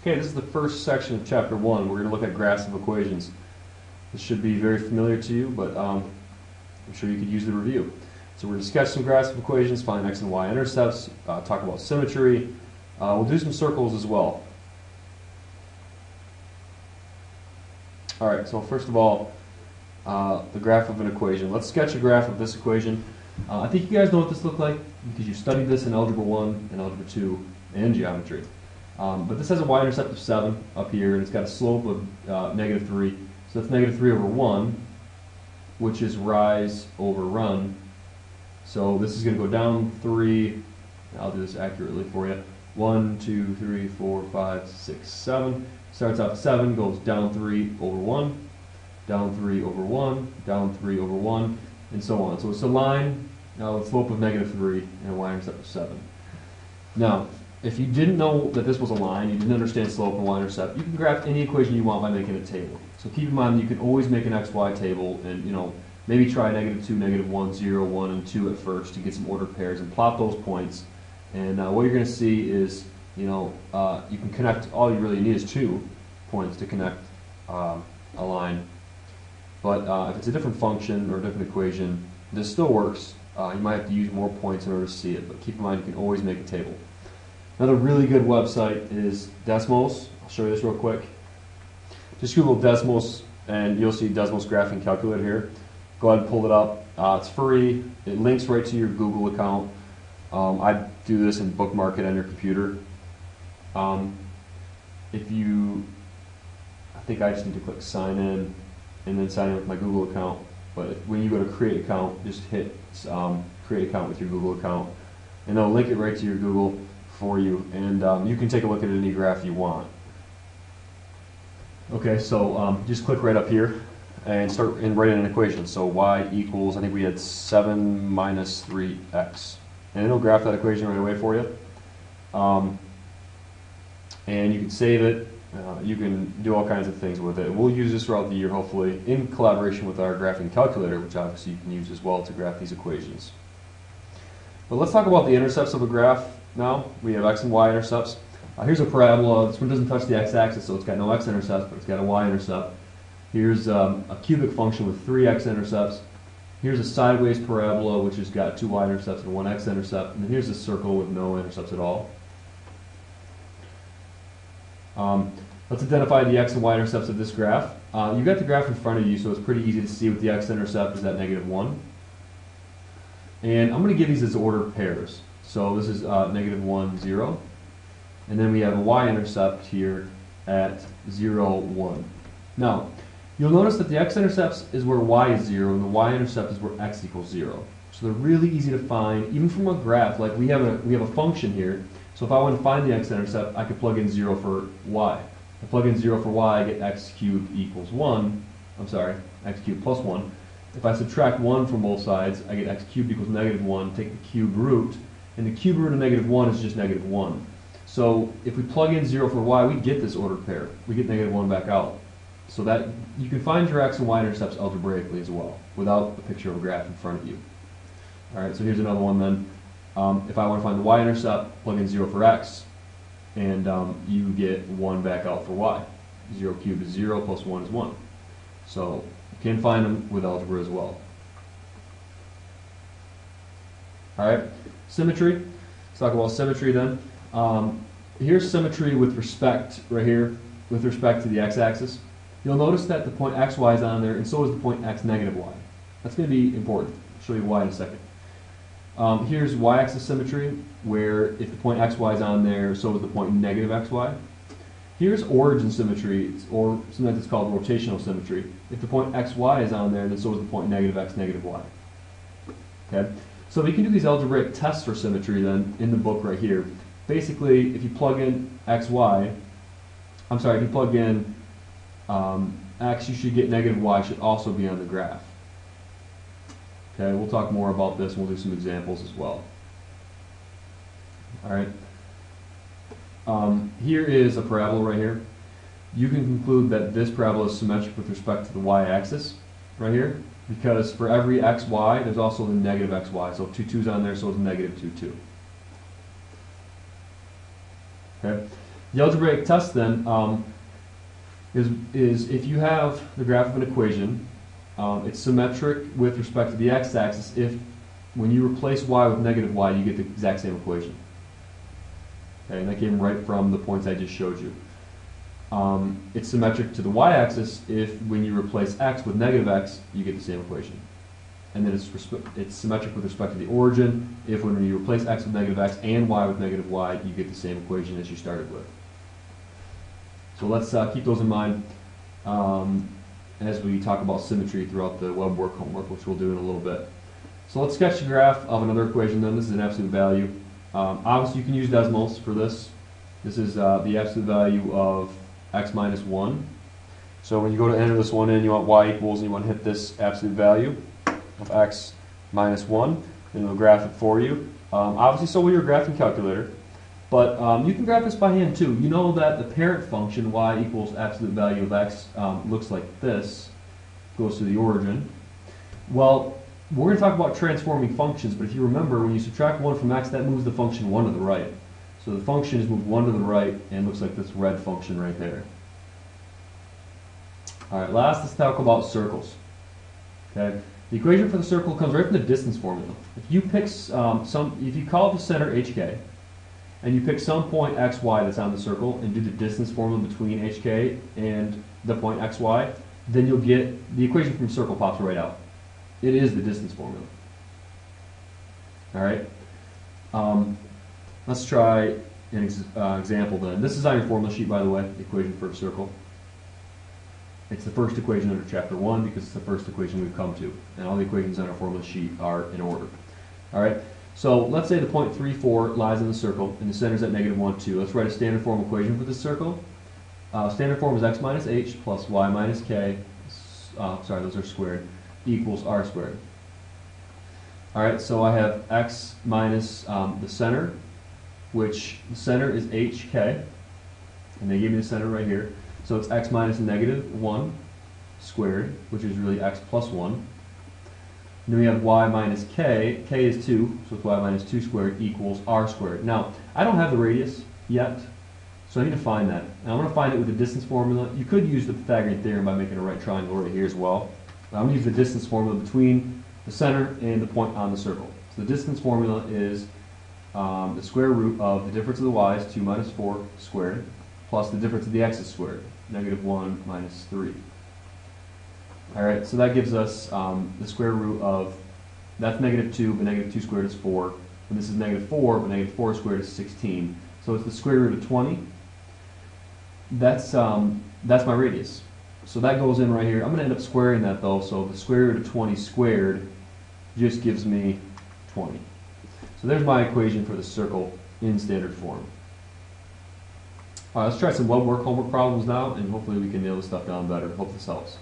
Okay, this is the first section of chapter 1. We're going to look at graphs of equations. This should be very familiar to you, but I'm sure you could use the review. So we're going to sketch some graphs of equations, find x and y intercepts, talk about symmetry. We'll do some circles as well. Alright, so first of all, the graph of an equation. Let's sketch a graph of this equation. I think you guys know what this looks like because you studied this in Algebra 1 and Algebra 2 and Geometry. But this has a y-intercept of 7 up here, and it's got a slope of negative 3. So that's negative 3 over 1, which is rise over run. So this is going to go down 3. I'll do this accurately for you. 1, 2, 3, 4, 5, 6, 7. Starts out 7, goes down 3 over 1, down 3 over 1, down 3 over 1, and so on. So it's a line with a slope of negative 3 and a y-intercept of 7. Now, if you didn't know that this was a line, you didn't understand slope and y-intercept, you can graph any equation you want by making a table. So keep in mind you can always make an xy table and maybe try negative 2, negative 1, 0, 1, and 2 at first to get some ordered pairs and plot those points. And what you're going to see is you can connect, all you really need is 2 points to connect a line. But if it's a different function or a different equation, this still works. You might have to use more points in order to see it, but keep in mind you can always make a table. Another really good website is Desmos. I'll show you this real quick. Just Google Desmos and you'll see Desmos Graphing Calculator here. Go ahead and pull it up. It's free. It links right to your Google account. I do this and bookmark it on your computer. I think I just need to click sign in and then sign in with my Google account. But when you go to create account, just hit create account with your Google account, and they'll link it right to your Google for you, and you can take a look at any graph you want. Okay, so just click right up here and start write in an equation. So y equals, I think we had 7 minus 3x, and it'll graph that equation right away for you. And you can save it. You can do all kinds of things with it. We'll use this throughout the year, hopefully, in collaboration with our graphing calculator, which obviously you can use as well to graph these equations. But let's talk about the intercepts of a graph now. We have x and y intercepts. Here's a parabola. This one doesn't touch the x-axis, so it's got no x-intercepts, but it's got a y-intercept. Here's a cubic function with 3 x-intercepts. Here's a sideways parabola, which has got 2 y-intercepts and 1 x-intercept. And then here's a circle with no intercepts at all. Let's identify the x and y intercepts of this graph. You've got the graph in front of you, so it's pretty easy to see what the x-intercept is at negative 1. And I'm going to give these as ordered pairs. So this is negative 1, 0. And then we have a y-intercept here at 0, 1. Now, you'll notice that the x-intercept is where y is 0, and the y-intercept is where x equals 0. So they're really easy to find, even from a graph. Like we have a function here. So if I want to find the x-intercept, I could plug in 0 for y. If I plug in 0 for y, I get x cubed equals 1. I'm sorry, x cubed plus 1. If I subtract 1 from both sides, I get x cubed equals negative 1. Take the cube root, and the cube root of negative 1 is just negative 1. So if we plug in 0 for y, we get this ordered pair. We get negative 1 back out. So that you can find your x and y intercepts algebraically as well, without a picture of a graph in front of you. All right, so here's another one then. If I want to find the y-intercept, plug in 0 for x, and you get 1 back out for y. 0 cubed is 0, plus 1 is 1. So you can find them with algebra as well. All right, symmetry. Let's talk about symmetry then. Here's symmetry with respect, right here, with respect to the x-axis. You'll notice that the point xy is on there, and so is the point x negative y. That's going to be important. I'll show you why in a second. Here's y-axis symmetry, where if the point xy is on there, so is the point negative xy. Here's origin symmetry, or sometimes it's called rotational symmetry. If the point xy is on there, then so is the point negative x negative y. Okay? So we can do these algebraic tests for symmetry then in the book right here. Basically, if you plug in if you plug in x, you should get negative y should also be on the graph. Okay, we'll talk more about this and we'll do some examples as well. All right. Here is a parabola right here. You can conclude that this parabola is symmetric with respect to the y-axis right here, because for every xy, there's also the negative xy. So if 2, 2's on there, so it's negative 2, 2. Okay. The algebraic test then is if you have the graph of an equation, it's symmetric with respect to the x-axis if when you replace y with negative y, you get the exact same equation. Okay, and that came right from the points I just showed you. It's symmetric to the y-axis if when you replace x with negative x, you get the same equation. And then it's symmetric with respect to the origin if when you replace x with negative x and y with negative y, you get the same equation as you started with. So let's keep those in mind as we talk about symmetry throughout the web work homework, which we'll do in a little bit. So let's sketch the graph of another equation then. This is an absolute value. Obviously you can use Desmos for this. This is the absolute value of x minus 1. So when you go to enter this one in, you want y equals, and you want to hit this absolute value of x minus 1, and it'll graph it for you. Obviously, so will your graphing calculator. But you can graph this by hand too. You know that the parent function, y equals absolute value of x, looks like this, goes to the origin. Well, we're going to talk about transforming functions, but if you remember, when you subtract 1 from x, that moves the function 1 to the right. So the function is moved 1 to the right and looks like this red function right there. Alright, last let's talk about circles. Okay, the equation for the circle comes right from the distance formula. If you pick if you call the center hk, and you pick some point xy that's on the circle and do the distance formula between hk and the point xy, then you'll get the equation from circle pops right out. It is the distance formula. Alright, let's try an example then. This is on your formula sheet, by the way, the equation for a circle. It's the first equation under chapter 1 because it's the first equation we've come to. And all the equations on our formula sheet are in order. Alright, so let's say the point 3, 4 lies in the circle and the center is at negative 1, 2. Let's write a standard form equation for this circle. Standard form is x minus h plus y minus k, sorry, those are squared, equals r squared. Alright, so I have x minus the center, which the center is hk, and they gave me the center right here. So it's x minus negative 1 squared, which is really x plus 1. And then we have y minus k. K is 2, so it's y minus 2 squared equals r squared. Now, I don't have the radius yet, so I need to find that. And I'm going to find it with the distance formula. You could use the Pythagorean theorem by making a right triangle right here as well. But I'm going to use the distance formula between the center and the point on the circle. So the distance formula is the square root of the difference of the y's, 2 minus 4 squared, plus the difference of the x's squared, negative 1 minus 3. Alright, so that gives us the square root of, that's negative 2, but negative 2 squared is 4. And this is negative 4, but negative 4 squared is 16. So it's the square root of 20. That's my radius. So that goes in right here. I'm going to end up squaring that though, so the square root of 20 squared just gives me 20. So there's my equation for the circle in standard form. Alright, let's try some web work homework problems now, and hopefully we can nail this stuff down better. Hope this helps.